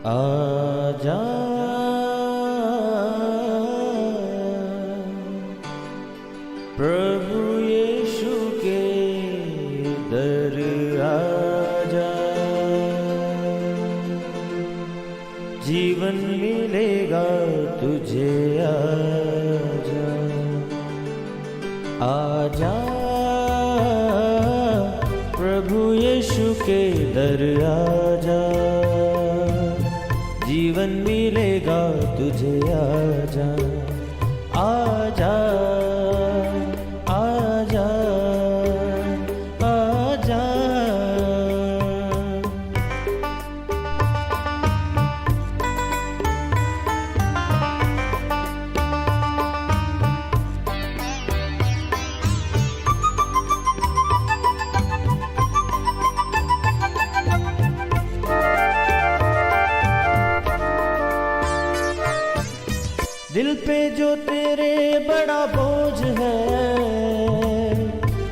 आजा प्रभु यीशु के दर आजा, जीवन मिलेगा तुझे। आजा आजा प्रभु यीशु के दर आजा, जीवन मिलेगा तुझे। आजा आजा आजा आजा। दिल पे जो तेरे बड़ा बोझ है,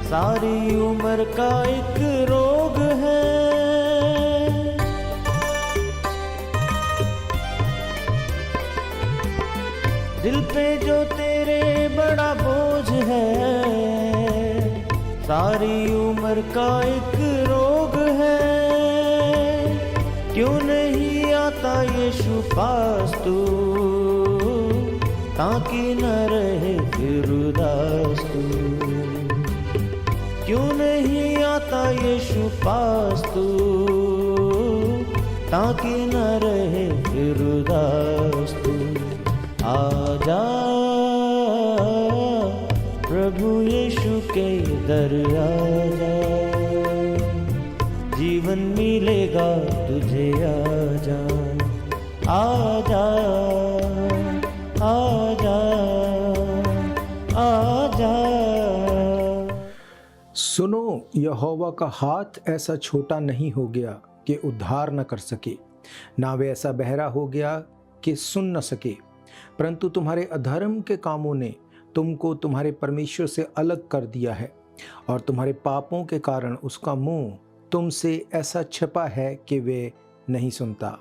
सारी उम्र का एक रोग है। दिल पे जो तेरे बड़ा बोझ है, सारी उम्र का एक रोग है। क्यों नहीं आता यीशु पास तू, ताकि न रहे फिर उदास तू। क्यों नहीं आता यीशु पास तू, ताकि न रहे फिर उदास तू। आजा प्रभु यीशु के दर आजा, जीवन मिलेगा तुझे। आजा आजा आजा आजा। सुनो, यहोवा का हाथ ऐसा छोटा नहीं हो गया कि उद्धार न कर सके, ना वे ऐसा बहरा हो गया कि सुन न सके। परंतु तुम्हारे अधर्म के कामों ने तुमको तुम्हारे परमेश्वर से अलग कर दिया है, और तुम्हारे पापों के कारण उसका मुंह तुमसे ऐसा छिपा है कि वे नहीं सुनता।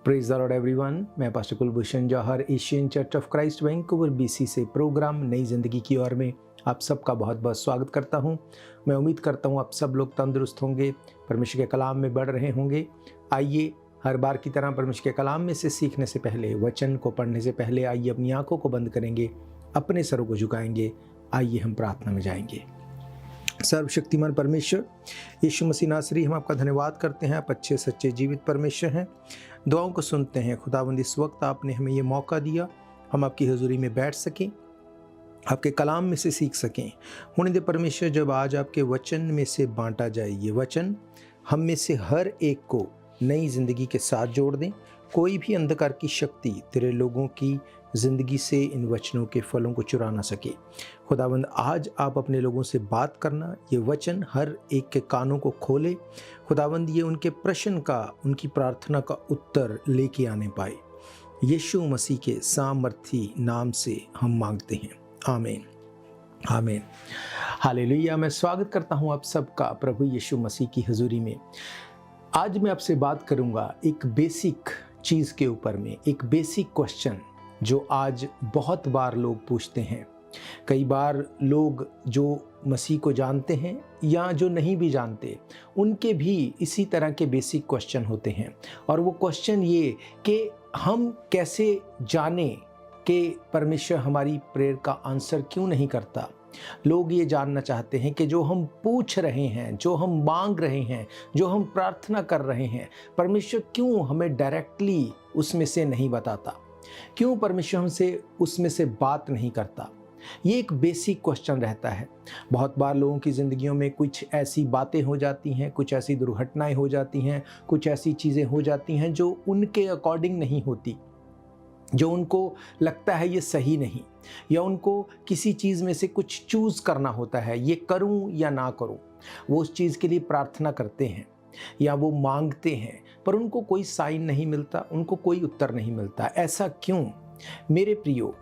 Praise the lord everyone. मैं pastor Kulbhushan Johar, Asian church of Christ Vancouver BC से प्रोग्राम नई जिंदगी की ओर में आप सबका बहुत बहुत स्वागत करता हूं। मैं उम्मीद करता हूं आप सब लोग तंदुरुस्त होंगे, परमेश्वर के कलाम में बढ़ रहे होंगे। आइए, हर बार की तरह परमेश्वर के कलाम में से सीखने से पहले, वचन को पढ़ने से पहले, आइए अपनी आंखों को बंद करेंगे, अपने सरों को झुकाएंगे। आइए हम प्रार्थना में जाएंगे। सर्वशक्तिमान परमेश्वर यीशु मसीह नासरी, हम आपका धन्यवाद करते हैं। आप अच्छे सच्चे जीवित परमेश्वर हैं, दुआओं को सुनते हैं। खुदावंद, इस वक्त आपने हमें ये मौका दिया, हम आपकी हजूरी में बैठ सकें, आपके कलाम में से सीख सकें। होने दे परमेश्वर, जब आज आपके वचन में से बांटा जाए ये वचन, हम में से हर एक को नई जिंदगी के साथ जोड़ दें। कोई भी अंधकार की शक्ति तेरे लोगों की ज़िंदगी से इन वचनों के फलों को चुरा ना सके। खुदावंद, आज आप अपने लोगों से बात करना, ये वचन हर एक के कानों को खोले। खुदावंद, ये उनके प्रश्न का, उनकी प्रार्थना का उत्तर लेके आने पाए। यीशु मसीह के सामर्थी नाम से हम मांगते हैं, आमीन आमीन हालेलुया। मैं स्वागत करता हूँ आप सबका प्रभु यीशु मसीह की हजूरी में। आज मैं आपसे बात करूँगा एक बेसिक चीज़ के ऊपर में, एक बेसिक क्वेश्चन जो आज बहुत बार लोग पूछते हैं। कई बार लोग जो मसीह को जानते हैं या जो नहीं भी जानते, उनके भी इसी तरह के बेसिक क्वेश्चन होते हैं। और वो क्वेश्चन ये कि हम कैसे जाने कि परमेश्वर हमारी प्रेयर का आंसर क्यों नहीं करता। लोग ये जानना चाहते हैं कि जो हम पूछ रहे हैं, जो हम मांग रहे हैं, जो हम प्रार्थना कर रहे हैं, परमेश्वर क्यों हमें डायरेक्टली उसमें से नहीं बताता, क्यों परमेश्वर हमसे उसमें से बात नहीं करता। ये एक बेसिक क्वेश्चन रहता है। बहुत बार लोगों की ज़िंदगियों में कुछ ऐसी बातें हो जाती हैं, कुछ ऐसी दुर्घटनाएं हो जाती हैं, कुछ ऐसी चीज़ें हो जाती हैं जो उनके अकॉर्डिंग नहीं होती, जो उनको लगता है ये सही नहीं, या उनको किसी चीज़ में से कुछ चूज़ करना होता है, ये करूं या ना करूं। वो उस चीज़ के लिए प्रार्थना करते हैं या वो मांगते हैं, पर उनको कोई साइन नहीं मिलता, उनको कोई उत्तर नहीं मिलता। ऐसा क्यों? मेरे प्रियो,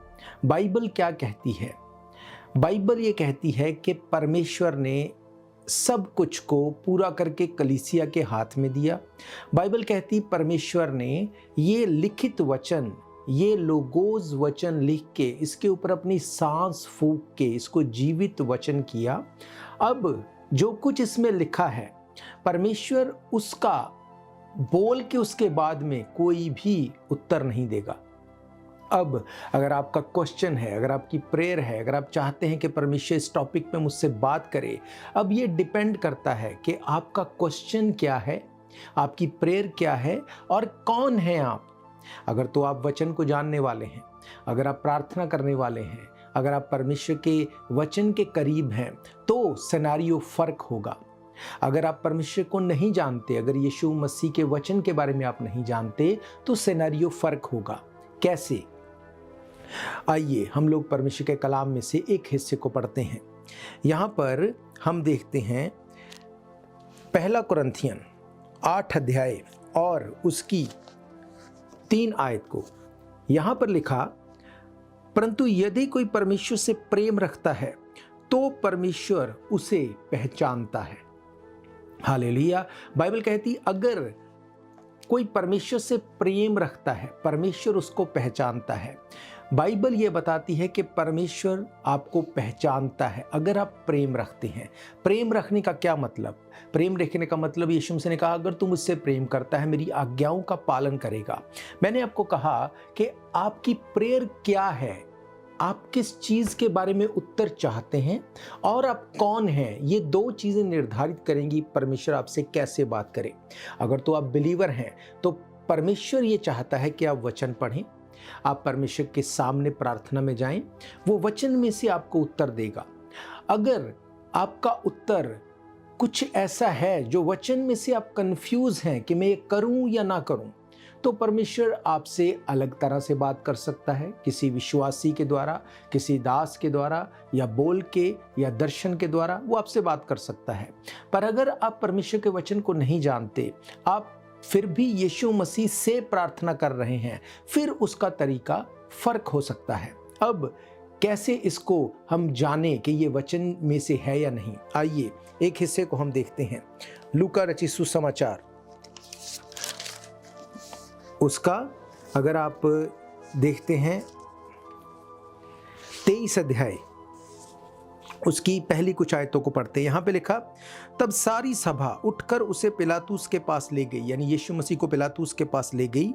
बाइबल क्या कहती है? बाइबल ये कहती है कि परमेश्वर ने सब कुछ को पूरा करके कलीसिया के हाथ में दिया। बाइबल कहती परमेश्वर ने ये लिखित वचन, ये लोगोज वचन लिख के इसके ऊपर अपनी सांस फूंक के इसको जीवित वचन किया। अब जो कुछ इसमें लिखा है परमेश्वर उसका बोल के उसके बाद में कोई भी उत्तर नहीं देगा। अब अगर आपका क्वेश्चन है, अगर आपकी प्रेयर है, अगर आप चाहते हैं कि परमेश्वर इस टॉपिक पे मुझसे बात करे, अब ये डिपेंड करता है कि आपका क्वेश्चन क्या है, आपकी प्रेयर क्या है और कौन है आप। अगर तो आप वचन को जानने वाले हैं, अगर आप प्रार्थना करने वाले हैं, अगर आप परमेश्वर के वचन के करीब हैं, तो सिनेरियो फर्क होगा। अगर आप परमेश्वर को नहीं जानते, अगर यीशु मसीह के वचन के बारे में आप नहीं जानते, तो सिनेरियो फर्क होगा। कैसे? आइए हम लोग परमेश्वर के कलाम में से एक हिस्से को पढ़ते हैं। यहाँ पर हम देखते हैं पहला कुरिन्थियन 8 अध्याय और उसकी 3 आयत को। यहाँ पर लिखा, परंतु यदि कोई परमेश्वर से प्रेम रखता है तो परमेश्वर उसे पहचानता है। हालेलुया। बाइबल कहती अगर कोई परमेश्वर से प्रेम रखता है, परमेश्वर उसको पहचानता है। बाइबल ये बताती है कि परमेश्वर आपको पहचानता है अगर आप प्रेम रखते हैं। प्रेम रखने का क्या मतलब? प्रेम रखने का मतलब यीशु मसीह ने कहा अगर तू मुझसे प्रेम करता है मेरी आज्ञाओं का पालन करेगा। मैंने आपको कहा कि आपकी प्रेयर क्या है, आप किस चीज़ के बारे में उत्तर चाहते हैं और आप कौन हैं, ये 2 चीज़ें निर्धारित करेंगी परमेश्वर आपसे कैसे बात करे। अगर तो आप बिलीवर हैं तो परमेश्वर ये चाहता है कि आप वचन पढ़ें, आप परमेश्वर के सामने प्रार्थना में जाएं, वो वचन में से आपको उत्तर देगा। अगर आपका उत्तर कुछ ऐसा है जो वचन में से आप कंफ्यूज हैं कि मैं ये करूं या ना करूं, तो परमेश्वर आपसे अलग तरह से बात कर सकता है, किसी विश्वासी के द्वारा, किसी दास के द्वारा, या बोल के या दर्शन के द्वारा वो आपसे बात कर सकता है। पर अगर आप परमेश्वर के वचन को नहीं जानते, आप फिर भी यीशु मसीह से प्रार्थना कर रहे हैं, फिर उसका तरीका फर्क हो सकता है। अब कैसे इसको हम जाने कि ये वचन में से है या नहीं? आइए एक हिस्से को हम देखते हैं। लूका रचित सुसमाचार उसका अगर आप देखते हैं 23 अध्याय, उसकी पहली कुछ आयतों को पढ़ते हैं। यहाँ पे लिखा, तब सारी सभा उठकर उसे पिलातुस के पास ले गई, यानी यीशु मसीह को पिलातुस के पास ले गई।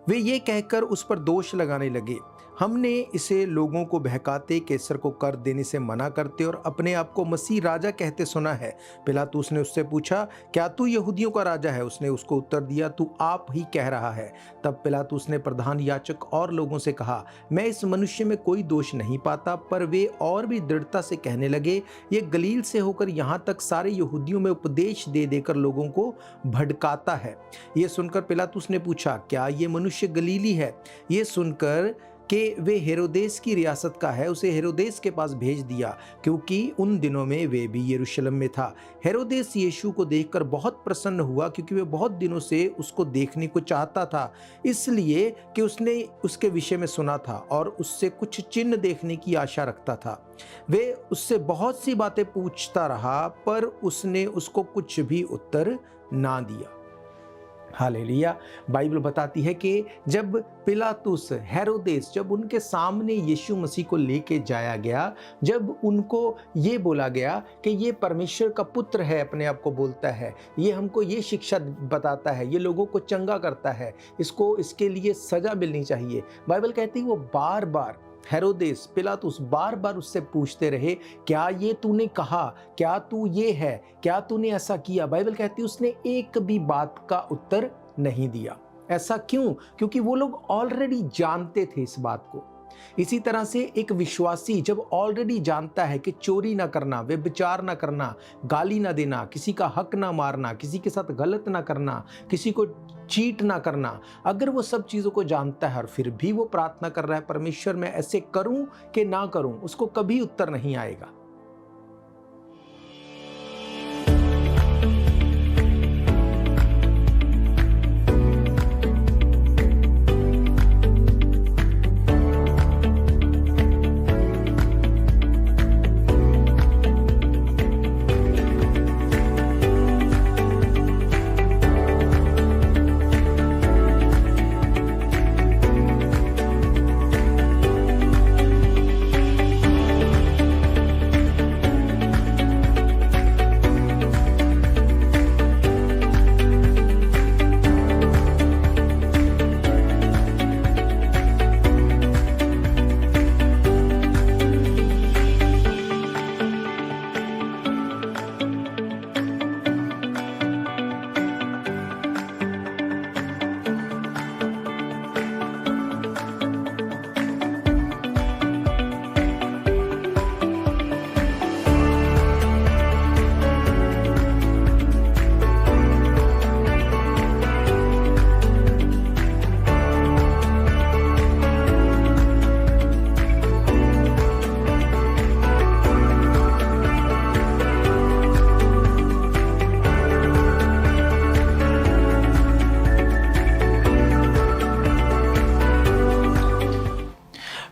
वे ये कहकर उस पर दोष लगाने लगे, हमने इसे लोगों को बहकाते, कैसर को कर देने से मना करते और अपने आप को मसीह राजा कहते सुना है। पिलातुस ने उससे पूछा, क्या तू यहूदियों का राजा है? उसने उसको उत्तर दिया, तू आप ही कह रहा है। तब पिलातुस ने प्रधान याजक और लोगों से कहा, मैं इस मनुष्य में कोई दोष नहीं पाता। पर वे और भी दृढ़ता से कहने लगे, ये गलील से होकर यहाँ तक सारे यहूदियों में उपदेश दे देकर लोगों को भड़काता है। ये सुनकर पिलातुस ने पूछा, क्या ये मनुष्य गलीली है? ये सुनकर कि वे हेरोदेस की रियासत का है, उसे हेरोदेस के पास भेज दिया, क्योंकि उन दिनों में वे भी यरूशलेम में था। हेरोदेस यीशु को देखकर बहुत प्रसन्न हुआ, क्योंकि वे बहुत दिनों से उसको देखने को चाहता था, इसलिए कि उसने उसके विषय में सुना था और उससे कुछ चिन्ह देखने की आशा रखता था। वे उससे बहुत सी बातें पूछता रहा, पर उसने उसको कुछ भी उत्तर ना दिया। हालेलुया। बाइबल बताती है कि जब पिलातुस, हेरोदेस, जब उनके सामने यीशु मसीह को लेके जाया गया, जब उनको ये बोला गया कि ये परमेश्वर का पुत्र है, अपने आप को बोलता है, ये हमको ये शिक्षा बताता है, ये लोगों को चंगा करता है, इसको इसके लिए सजा मिलनी चाहिए। बाइबल कहती है वो बार बार, हेरोदेस, पिलातुस बार बार उससे पूछते रहे, क्या ये तूने कहा? क्या तू ये है? क्या तूने ऐसा किया? बाइबल कहती है उसने एक भी बात का उत्तर नहीं दिया। ऐसा क्यों? क्योंकि वो लोग ऑलरेडी जानते थे इस बात को। इसी तरह से एक विश्वासी जब ऑलरेडी जानता है कि चोरी ना करना, व्यभिचार ना करना, गाली ना देना, किसी का हक ना मारना, किसी के साथ गलत ना करना, किसी को चीट ना करना, अगर वो सब चीज़ों को जानता है और फिर भी वो प्रार्थना कर रहा है, परमेश्वर मैं ऐसे करूं कि ना करूं, उसको कभी उत्तर नहीं आएगा।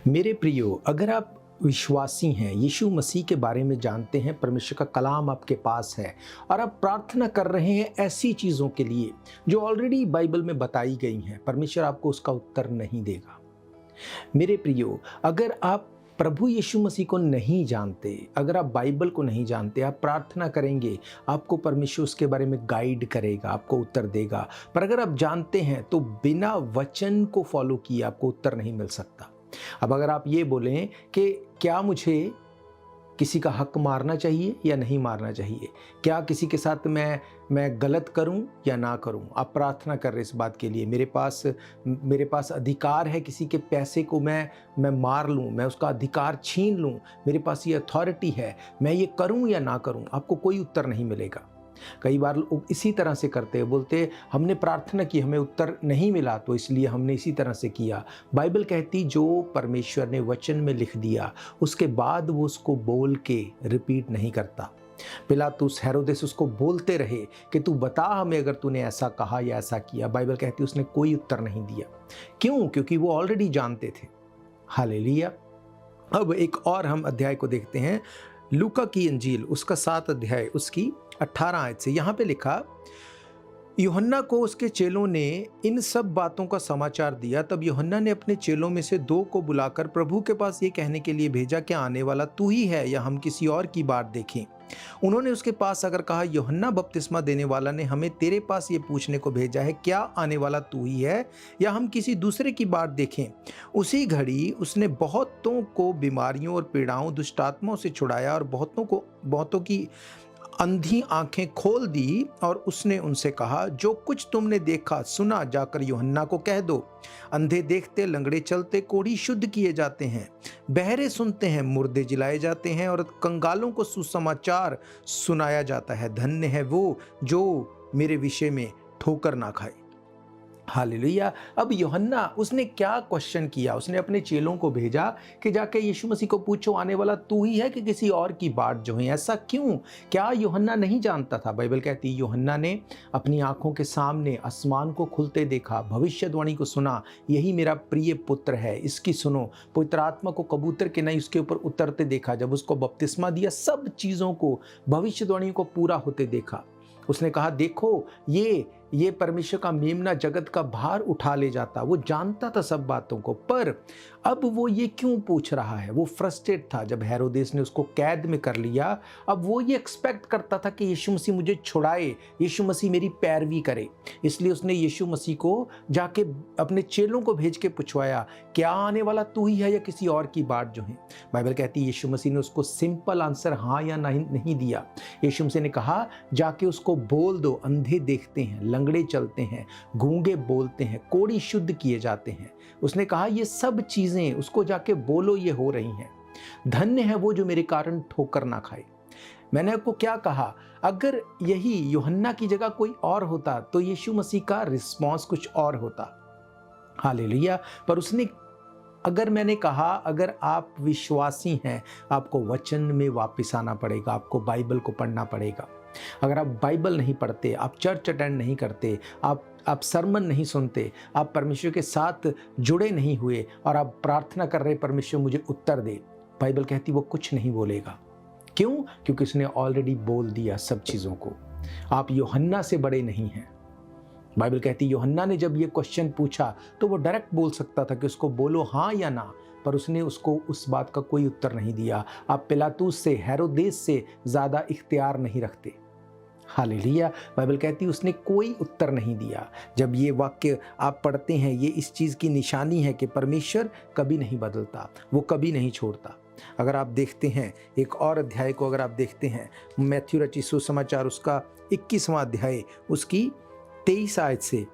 मेरे प्रियो, अगर आप विश्वासी हैं, यीशु मसीह के बारे में जानते हैं, परमेश्वर का कलाम आपके पास है और आप प्रार्थना कर रहे हैं ऐसी चीज़ों के लिए जो ऑलरेडी बाइबल में बताई गई हैं, परमेश्वर आपको उसका उत्तर नहीं देगा। मेरे प्रियो, अगर आप प्रभु यीशु मसीह को नहीं जानते, अगर आप बाइबल को नहीं जानते, आप प्रार्थना करेंगे, आपको परमेश्वर उसके बारे में गाइड करेगा, आपको उत्तर देगा। पर अगर आप जानते हैं तो बिना वचन को फॉलो किए आपको उत्तर नहीं मिल सकता। अब अगर आप ये बोलें कि क्या मुझे किसी का हक मारना चाहिए या नहीं मारना चाहिए, क्या किसी के साथ मैं गलत करूं या ना करूं, आप प्रार्थना कर रहे इस बात के लिए, मेरे पास अधिकार है किसी के पैसे को मैं मार लूं, मैं उसका अधिकार छीन लूं, मेरे पास ये अथॉरिटी है, मैं ये करूं या ना करूं, आपको कोई उत्तर नहीं मिलेगा। कई बार लोग इसी तरह से करते हैं, बोलते हमने प्रार्थना की, हमें उत्तर नहीं मिला तो इसलिए हमने इसी तरह से किया। बाइबल कहती जो परमेश्वर ने वचन में लिख दिया उसके बाद वो उसको बोल के रिपीट नहीं करता। पिलातुस, हेरोदेस उसको बोलते रहे कि तू बता हमें अगर तूने ऐसा कहा या ऐसा किया। बाइबल कहती उसने कोई उत्तर नहीं दिया। क्यों? क्योंकि वो ऑलरेडी जानते थे। हालेलुया। अब एक और हम अध्याय को देखते हैं, लूका की इंजील उसका 7 अध्याय उसकी 18 आयत से। यहाँ पे लिखा, यूहन्ना को उसके चेलों ने इन सब बातों का समाचार दिया। तब यूहन्ना ने अपने चेलों में से 2 को बुलाकर प्रभु के पास ये कहने के लिए भेजा कि आने वाला तू ही है या हम किसी और की बात देखें। उन्होंने उसके पास अगर कहा, यूहन्ना बपतिस्मा देने वाला ने हमें तेरे पास ये पूछने को भेजा है, क्या आने वाला तू ही है या हम किसी दूसरे की बात देखें। उसी घड़ी उसने बहुतों को बीमारियों और पीड़ाओं, दुष्टात्माओं से छुड़ाया और बहुतों की अंधी आंखें खोल दी। और उसने उनसे कहा, जो कुछ तुमने देखा सुना जाकर यूहन्ना को कह दो। अंधे देखते, लंगड़े चलते, कोढ़ी शुद्ध किए जाते हैं, बहरे सुनते हैं, मुर्दे जिलाए जाते हैं और कंगालों को सुसमाचार सुनाया जाता है। धन्य है वो जो मेरे विषय में ठोकर ना खाए। हालेलुया। अब यूहन्ना उसने क्या क्वेश्चन किया? उसने अपने चेलों को भेजा कि जाके यीशु मसीह को पूछो आने वाला तू ही है कि किसी और की बात जो है। ऐसा क्यों? क्या यूहन्ना नहीं जानता था? बाइबल कहती है यूहन्ना ने अपनी आंखों के सामने आसमान को खुलते देखा, भविष्यवाणी को सुना, यही मेरा प्रिय पुत्र है, इसकी सुनो। पवित्र आत्मा को कबूतर के नहीं उसके ऊपर उतरते देखा। जब उसको बपतिस्मा दिया, सब चीज़ों को, भविष्यवाणी को पूरा होते देखा। उसने कहा, देखो ये परमेश्वर का मेमना जगत का भार उठा ले जाता। वो जानता था सब बातों को, पर अब वो ये क्यों पूछ रहा है? वो फ्रस्ट्रेट था जब हेरोदेस ने उसको कैद में कर लिया। अब वो ये एक्सपेक्ट करता था कि यीशु मसीह मुझे छुड़ाए, यीशु मसीह मेरी पैरवी करे। इसलिए उसने यीशु मसीह को जाके अपने चेलों को भेज के पूछवाया, क्या आने वाला तू ही है या किसी और की बात जो है। बाइबल कहती है यीशु मसीह ने उसको सिंपल आंसर हाँ या नहीं दिया। यीशु मसीह ने कहा, जाके उसको बोल दो, अंधे देखते हैं, लंगड़े चलते हैं, गूंगे बोलते हैं, कोढ़ी शुद्ध किए जाते हैं। उसने कहा ये सब चीजें उसको जाके बोलो, ये हो रही हैं। धन्य है वो जो मेरे कारण ठोकर ना खाए। मैंने आपको क्या कहा? अगर यही यूहन्ना की जगह कोई और होता तो यीशु मसीह का रिस्पॉन्स कुछ और होता। हालेलुया। पर उसने, अगर मैंने कहा, अगर आप विश्वासी हैं, आपको वचन में वापस आना पड़ेगा, आपको बाइबल को पढ़ना पड़ेगा। अगर आप बाइबल नहीं पढ़ते, आप चर्च अटेंड नहीं करते, आप सरमन नहीं सुनते, आप परमेश्वर के साथ जुड़े नहीं हुए और आप प्रार्थना कर रहे परमेश्वर मुझे उत्तर दे, बाइबल कहती वो कुछ नहीं बोलेगा। क्यों? क्योंकि उसने ऑलरेडी बोल दिया सब चीज़ों को। आप यूहन्ना से बड़े नहीं हैं। बाइबल कहती यूहन्ना ने जब ये क्वेश्चन पूछा तो वो डायरेक्ट बोल सकता था कि उसको बोलो हाँ या ना, पर उसने उसको उस बात का कोई उत्तर नहीं दिया। आप पिलातुस से, हेरोदेस से ज़्यादा इख्तियार नहीं रखते। हालेलुया। बाइबल कहती है उसने कोई उत्तर नहीं दिया। जब ये वाक्य आप पढ़ते हैं, ये इस चीज़ की निशानी है कि परमेश्वर कभी नहीं बदलता, वो कभी नहीं छोड़ता। अगर आप देखते हैं एक और अध्याय को, अगर आप देखते हैं मैथ्यू रचित सुसमाचार उसका 21वां अध्याय उसकी 23 आयत से,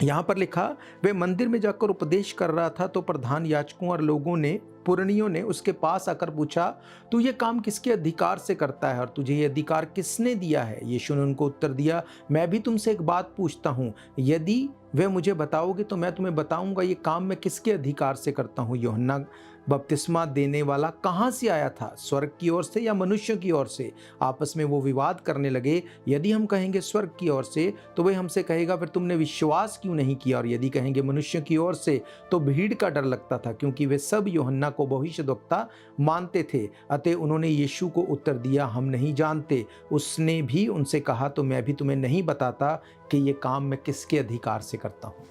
यहाँ पर लिखा, वे मंदिर में जाकर उपदेश कर रहा था तो प्रधान याजकों और लोगों ने पुरनियों ने उसके पास आकर पूछा, तू ये काम किसके अधिकार से करता है और तुझे ये अधिकार किसने दिया है? यीशु ने उनको उत्तर दिया, मैं भी तुमसे एक बात पूछता हूँ, यदि वे मुझे बताओगे तो मैं तुम्हें बताऊंगा ये काम मैं किसके अधिकार से करता हूँ। यूहन्ना बपतिस्मा देने वाला कहाँ से आया था, स्वर्ग की ओर से या मनुष्यों की ओर से? आपस में वो विवाद करने लगे। यदि हम कहेंगे स्वर्ग की ओर से तो वह हमसे कहेगा, फिर तुमने विश्वास क्यों नहीं किया? और यदि कहेंगे मनुष्यों की ओर से तो भीड़ का डर लगता था, क्योंकि वे सब यूहन्ना को भविष्यद्वक्ता मानते थे। अतः उन्होंने यीशु को उत्तर दिया, हम नहीं जानते। उसने भी उनसे कहा, तो मैं भी तुम्हें नहीं बताता कि ये काम मैं किसके अधिकार से करता हूँ।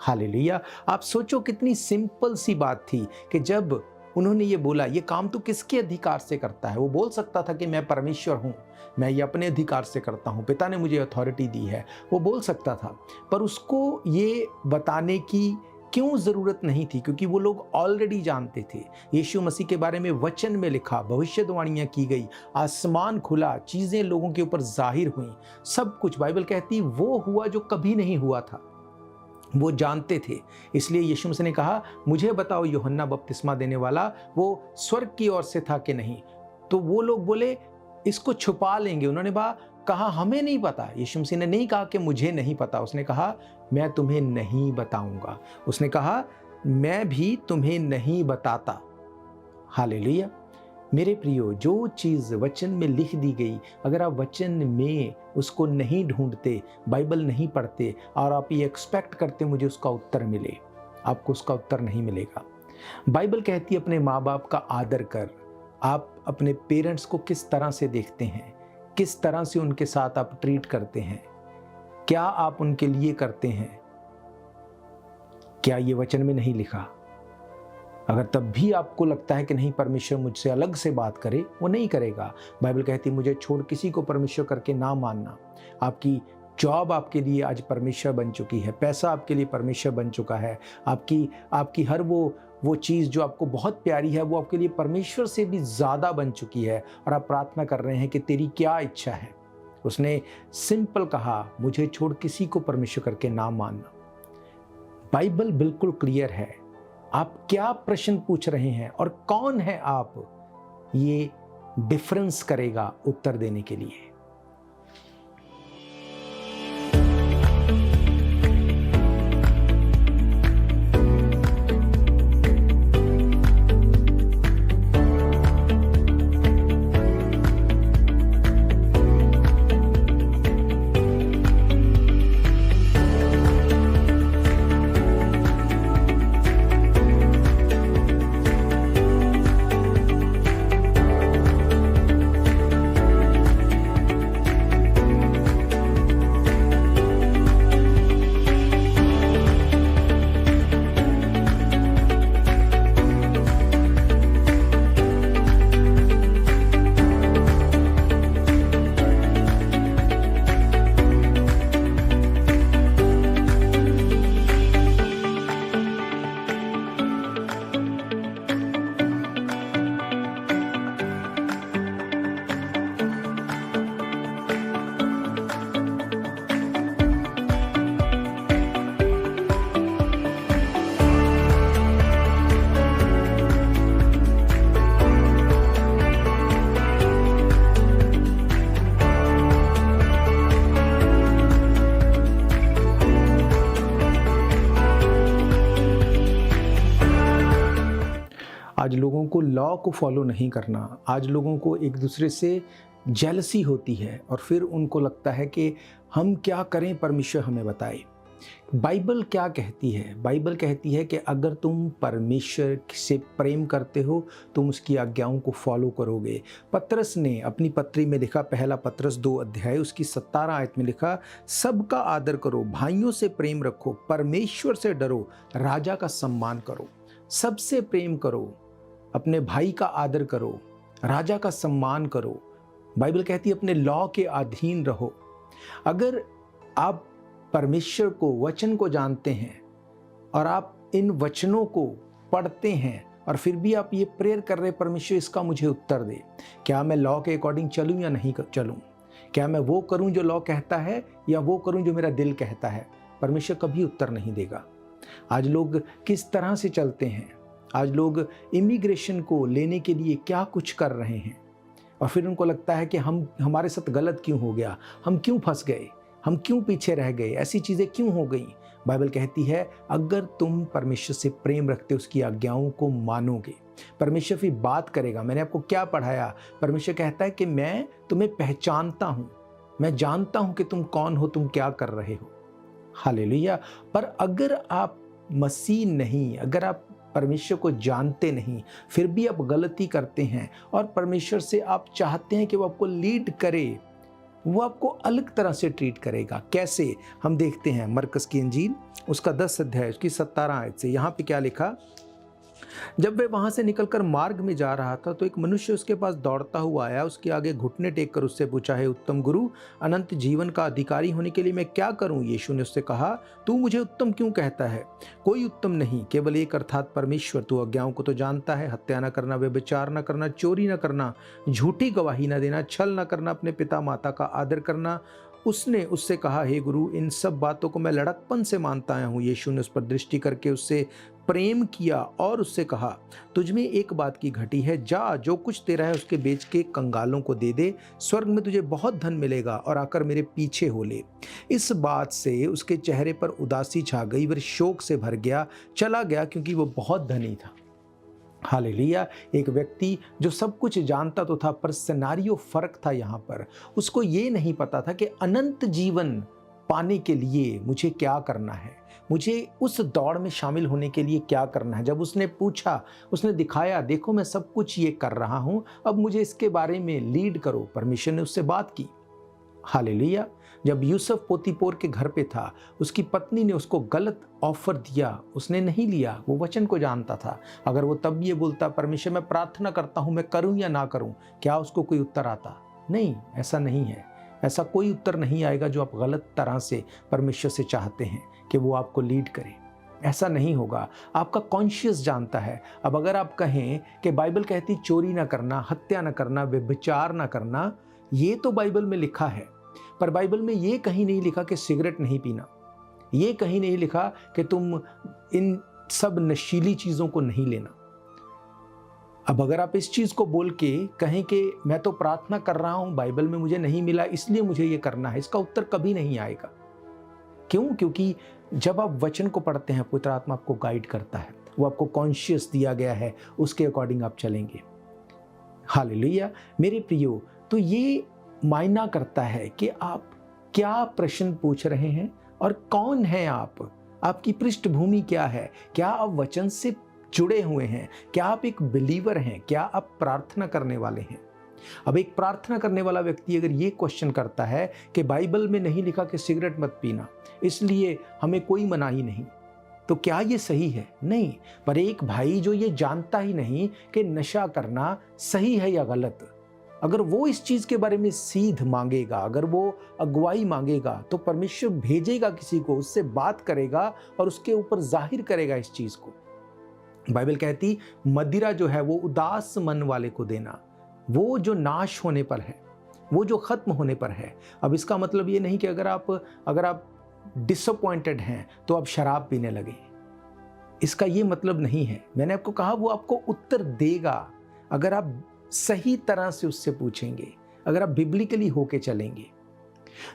हालेलुया। आप सोचो कितनी सिंपल सी बात थी कि जब उन्होंने ये बोला ये काम तो किसके अधिकार से करता है। वो बोल सकता था कि मैं परमेश्वर हूँ, मैं ये अपने अधिकार से करता हूँ, पिता ने मुझे अथॉरिटी दी है, वो बोल सकता था। पर उसको ये बताने की क्यों ज़रूरत नहीं थी? क्योंकि वो लोग ऑलरेडी जानते थे। यीशु मसीह के बारे में वचन में लिखा, भविष्यवाणियाँ की गई, आसमान खुला, चीज़ें लोगों के ऊपर जाहिर हुई, सब कुछ बाइबल कहती वो हुआ जो कभी नहीं हुआ था। वो जानते थे। इसलिए यीशु मसीह ने कहा, मुझे बताओ यूहन्ना बपतिस्मा देने वाला वो स्वर्ग की ओर से था कि नहीं? तो वो लोग बोले इसको छुपा लेंगे। उन्होंने कहा हमें नहीं पता। यीशु मसीह ने नहीं कहा कि मुझे नहीं पता, उसने कहा मैं तुम्हें नहीं बताऊंगा। उसने कहा मैं भी तुम्हें नहीं बताता। हालेलुया। मेरे प्रियो, जो चीज़ वचन में लिख दी गई, अगर आप वचन में उसको नहीं ढूंढते, बाइबल नहीं पढ़ते और आप ये एक्सपेक्ट करते मुझे उसका उत्तर मिले, आपको उसका उत्तर नहीं मिलेगा। बाइबल कहती है अपने माँ बाप का आदर कर। आप अपने पेरेंट्स को किस तरह से देखते हैं, किस तरह से उनके साथ आप ट्रीट करते हैं, क्या आप उनके लिए करते हैं? क्या ये वचन में नहीं लिखा? अगर तब भी आपको लगता है कि नहीं परमेश्वर मुझसे अलग से बात करे, वो नहीं करेगा। बाइबल कहती है मुझे छोड़ किसी को परमेश्वर करके ना मानना। आपकी जॉब आपके लिए आज परमेश्वर बन चुकी है, पैसा आपके लिए परमेश्वर बन चुका है, आपकी हर वो चीज़ जो आपको बहुत प्यारी है वो आपके लिए परमेश्वर से भी ज़्यादा बन चुकी है। और आप प्रार्थना कर रहे हैं कि तेरी क्या इच्छा है। उसने सिंपल कहा, मुझे छोड़ किसी को परमेश्वर करके ना मानना। बाइबल बिल्कुल क्लियर है। आप क्या प्रश्न पूछ रहे हैं और कौन है आप, ये डिफरेंस करेगा उत्तर देने के लिए। आज लोगों को लॉ को फॉलो नहीं करना, आज लोगों को एक दूसरे से जेलसी होती है और फिर उनको लगता है कि हम क्या करें, परमेश्वर हमें बताए। बाइबल क्या कहती है? बाइबल कहती है कि अगर तुम परमेश्वर से प्रेम करते हो तुम उसकी आज्ञाओं को फॉलो करोगे। पतरस ने अपनी पत्री में लिखा, पहला पतरस 2 अध्याय उसकी 17 आयत में लिखा, सबका आदर करो, भाइयों से प्रेम रखो, परमेश्वर से डरो, राजा का सम्मान करो। सबसे प्रेम करो, अपने भाई का आदर करो, राजा का सम्मान करो। बाइबल कहती है अपने लॉ के अधीन रहो। अगर आप परमेश्वर को, वचन को जानते हैं और आप इन वचनों को पढ़ते हैं और फिर भी आप ये प्रेयर कर रहे, परमेश्वर इसका मुझे उत्तर दे, क्या मैं लॉ के अकॉर्डिंग चलूं या नहीं चलूं, क्या मैं वो करूं जो लॉ कहता है या वो करूं जो मेरा दिल कहता है, परमेश्वर कभी उत्तर नहीं देगा। आज लोग किस तरह से चलते हैं, आज लोग इमिग्रेशन को लेने के लिए क्या कुछ कर रहे हैं, और फिर उनको लगता है कि हमारे साथ गलत क्यों हो गया, हम क्यों फंस गए, हम क्यों पीछे रह गए, ऐसी चीज़ें क्यों हो गई। बाइबल कहती है अगर तुम परमेश्वर से प्रेम रखते उसकी आज्ञाओं को मानोगे, परमेश्वर फिर बात करेगा। मैंने आपको क्या पढ़ाया, परमेश्वर कहता है कि मैं तुम्हें पहचानता हूँ, मैं जानता हूँ कि तुम कौन हो, तुम क्या कर रहे हो। हालेलुया। पर अगर आप मसीह नहीं, अगर आप परमेश्वर को जानते नहीं, फिर भी आप गलती करते हैं और परमेश्वर से आप चाहते हैं कि वो आपको लीड करे, वो आपको अलग तरह से ट्रीट करेगा। कैसे, हम देखते हैं मरकस की इंजील उसका 10 अध्याय उसकी 17 आयत से। यहाँ पे क्या लिखा, जब वह वहां से निकलकर मार्ग में जा रहा था तो एक मनुष्य उसके पास दौड़ता हुआ आया, उसके आगे घुटने टेक कर उससे पूछा, हे उत्तम गुरु, अनंत जीवन का अधिकारी होने के लिए मैं क्या करूं। यीशु ने उससे कहा, तू मुझे उत्तम क्यों कहता है, कोई उत्तम नहीं, केवल एक अर्थात परमेश्वर। तू आज्ञाओं को तो जानता है, हत्या न करना, व्यभिचार न करना, चोरी न करना, झूठी गवाही न देना, छल न करना, अपने पिता माता का आदर करना। उसने उससे कहा, हे गुरु, इन सब बातों को मैं लड़कपन से मानता आया हूँ। यीशु ने उस पर दृष्टि करके उससे प्रेम किया और उससे कहा, तुझ में एक बात की घटी है, जा जो कुछ तेरा है उसके बेच के कंगालों को दे दे, स्वर्ग में तुझे बहुत धन मिलेगा, और आकर मेरे पीछे हो ले। इस बात से उसके चेहरे पर उदासी छा गई, वह शोक से भर गया, चला गया, क्योंकि वो बहुत धनी था। हालेलुया। एक व्यक्ति जो सब कुछ जानता तो था, पर सिनेरियो फर्क था। यहाँ पर उसको ये नहीं पता था कि अनंत जीवन पाने के लिए मुझे क्या करना है, मुझे उस दौड़ में शामिल होने के लिए क्या करना है। जब उसने पूछा, उसने दिखाया, देखो मैं सब कुछ ये कर रहा हूँ, अब मुझे इसके बारे में लीड करो। परमेश्वर ने उससे बात की। हालेलुया। जब यूसुफ पोतीपोर के घर पे था, उसकी पत्नी ने उसको गलत ऑफर दिया, उसने नहीं लिया। वो वचन को जानता था। अगर वो तब ये बोलता, परमेश्वर मैं प्रार्थना करता हूँ, मैं करूँ या ना करूँ, क्या उसको कोई उत्तर आता? नहीं, ऐसा नहीं है। ऐसा कोई उत्तर नहीं आएगा जो आप गलत तरह से परमेश्वर से चाहते हैं कि वो आपको लीड करे। ऐसा नहीं होगा। आपका कॉन्शियस जानता है। अब अगर आप कहें कि बाइबल कहती चोरी ना करना, हत्या ना करना, व्यभिचार ना करना, ये तो बाइबल में लिखा है, पर बाइबल में ये कहीं नहीं लिखा कि सिगरेट नहीं पीना, ये कहीं नहीं लिखा कि तुम इन सब नशीली चीज़ों को नहीं लेना। अब अगर आप इस चीज़ को बोल के कहें कि मैं तो प्रार्थना कर रहा हूँ, बाइबल में मुझे नहीं मिला इसलिए मुझे ये करना है, इसका उत्तर कभी नहीं आएगा। क्यों? क्योंकि जब आप वचन को पढ़ते हैं, पवित्र आत्मा आपको गाइड करता है, वो आपको कॉन्शियस दिया गया है, उसके अकॉर्डिंग आप चलेंगे। हालेलुया। मेरे प्रियो, तो ये मायना करता है कि आप क्या प्रश्न पूछ रहे हैं और कौन है आप, आपकी पृष्ठभूमि क्या है, क्या आप वचन से जुड़े हुए हैं, क्या आप एक बिलीवर हैं, क्या आप प्रार्थना करने वाले हैं। अब एक प्रार्थना करने वाला व्यक्ति अगर ये क्वेश्चन करता है कि बाइबल में नहीं लिखा कि सिगरेट मत पीना, इसलिए हमें कोई मनाही नहीं, तो क्या ये सही है? नहीं। पर एक भाई जो ये जानता ही नहीं कि नशा करना सही है या गलत, अगर वो इस चीज के बारे में सीध मांगेगा, अगर वो अगुवाई मांगेगा, तो परमेश्वर भेजेगा किसी को, उससे बात करेगा और उसके ऊपर जाहिर करेगा इस चीज को। बाइबल कहती मदिरा जो है वो उदास मन वाले को देना, वो जो नाश होने पर है, वो जो खत्म होने पर है। अब इसका मतलब ये नहीं कि अगर आप डिसअपॉइंटेड हैं तो आप शराब पीने लगे, इसका ये मतलब नहीं है। मैंने आपको कहा वो आपको उत्तर देगा अगर आप सही तरह से उससे पूछेंगे, अगर आप बिब्लिकली होके चलेंगे।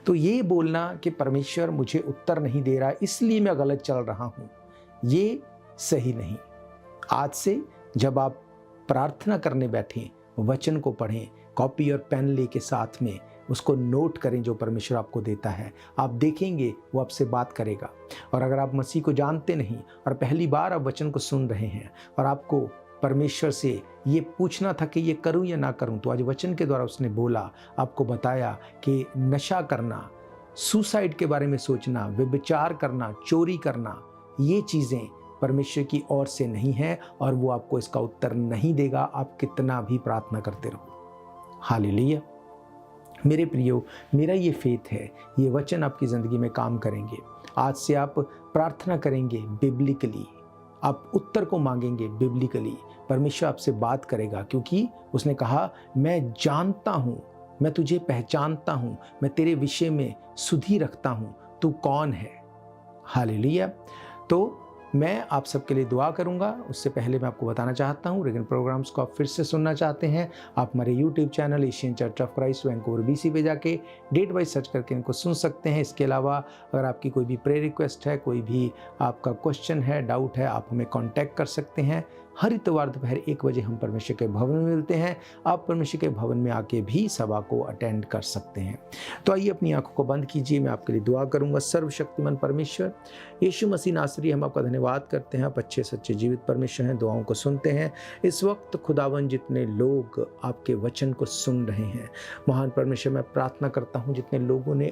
तो ये बोलना कि परमेश्वर मुझे उत्तर नहीं दे रहा इसलिए मैं गलत चल रहा हूं, ये सही नहीं। आज से जब आप प्रार्थना करने बैठें, वचन को पढ़ें, कॉपी और पेन लेके साथ में उसको नोट करें जो परमेश्वर आपको देता है। आप देखेंगे वो आपसे बात करेगा। और अगर आप मसीह को जानते नहीं और पहली बार आप वचन को सुन रहे हैं और आपको परमेश्वर से ये पूछना था कि ये करूं या ना करूं, तो आज वचन के द्वारा उसने बोला, आपको बताया कि नशा करना, सुसाइड के बारे में सोचना, व्यभिचार करना, चोरी करना, ये चीज़ें परमेश्वर की ओर से नहीं है और वो आपको इसका उत्तर नहीं देगा, आप कितना भी प्रार्थना करते रहो। हालेलुया। मेरे प्रियो, मेरा ये फेथ है, ये वचन आपकी ज़िंदगी में काम करेंगे। आज से आप प्रार्थना करेंगे बिब्लिकली, आप उत्तर को मांगेंगे बिब्लिकली, परमेश्वर आपसे बात करेगा, क्योंकि उसने कहा मैं जानता हूँ, मैं तुझे पहचानता हूँ, मैं तेरे विषय में सुधि रखता हूँ, तू कौन है। हालेलुया। तो मैं आप सबके लिए दुआ करूंगा। उससे पहले मैं आपको बताना चाहता हूं, रेगन प्रोग्राम्स को आप फिर से सुनना चाहते हैं, आप हमारे YouTube channel Asian church of Christ Vancouver BC पे जाके डेट वाइज सर्च करके इनको सुन सकते हैं। इसके अलावा अगर आपकी कोई भी प्रेयर रिक्वेस्ट है, कोई भी आपका क्वेश्चन है, डाउट है, आप हमें कॉन्टैक्ट कर सकते हैं। हर इतवार दोपहर 1 बजे हम परमेश्वर के भवन में मिलते हैं। आप परमेश्वर के भवन में आके भी सभा को अटेंड कर सकते हैं। तो आइए अपनी आंखों को बंद कीजिए, मैं आपके लिए दुआ करूंगा। सर्वशक्तिमान परमेश्वर यीशु मसीह नासरी, हम आपका धन्यवाद करते हैं। आप अच्छे सच्चे जीवित परमेश्वर हैं, दुआओं को सुनते हैं। इस वक्त खुदावन जितने लोग आपके वचन को सुन रहे हैं, महान परमेश्वर, मैं प्रार्थना करता हूँ जितने लोगों ने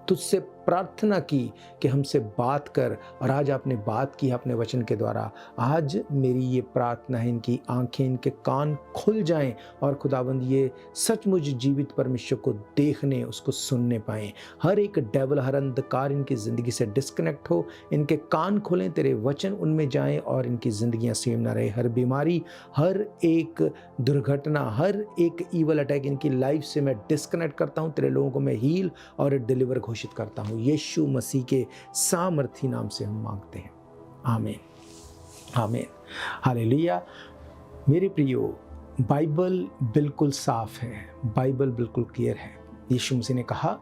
तुझसे प्रार्थना की कि हमसे बात कर, और आज आपने बात की अपने वचन के द्वारा। आज मेरी ये प्रार्थना है, इनकी आंखें, इनके कान खुल जाएं और खुदाबंद ये सचमुच जीवित परमेश्वर को देखने, उसको सुनने पाएं। हर एक डेवल, हर अंधकार इनकी ज़िंदगी से डिस्कनेक्ट हो, इनके कान खुलें, तेरे वचन उनमें जाएं और इनकी ज़िंदगियां सेम ना रहे। हर बीमारी, हर एक दुर्घटना, हर एक ईवल अटैक इनकी लाइफ से मैं डिस्कनेक्ट करता हूँ। तेरे लोगों को मैं हील और डिलीवर घोषित करता हूँ। यीशु मसीह के सामर्थी नाम से हम मांगते हैं, आमीन, आमीन, हालेलुया। मेरे प्रियो, बाइबल बिल्कुल साफ है, बाइबल बिल्कुल क्लियर है। यीशु मसीह ने कहा,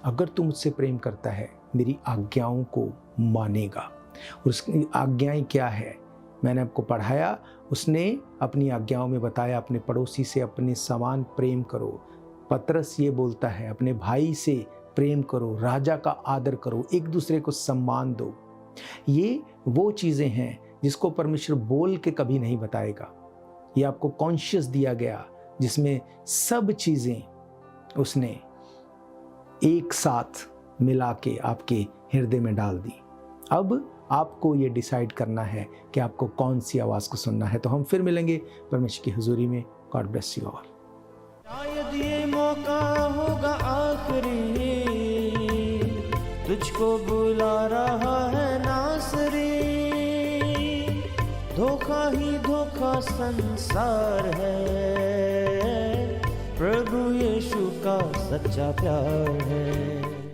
अगर तू मुझसे प्रेम करता है, मेरी आज्ञाओं को मानेगा। और उसकी आज्ञाएं क्या है? मैंने आपको पढ़ाया, उसने अपनी आज्ञाओं में बताया, अपने पड़ोसी से अपने समान प्रेम करो। पतरस ये बोलता है, अपने भाई से प्रेम करो, राजा का आदर करो, एक दूसरे को सम्मान दो। ये वो चीज़ें हैं जिसको परमेश्वर बोल के कभी नहीं बताएगा। ये आपको कॉन्शियस दिया गया, जिसमें सब चीज़ें उसने एक साथ मिला के आपके हृदय में डाल दी। अब आपको ये डिसाइड करना है कि आपको कौन सी आवाज़ को सुनना है। तो हम फिर मिलेंगे परमेश्वर की हुजूरी में। God bless you all. शायद ये मौका होगा आखिरी, तुझको बुला रहा है नासरी। धोखा ही धोखा संसार है, प्रभु यीशु का सच्चा प्यार है।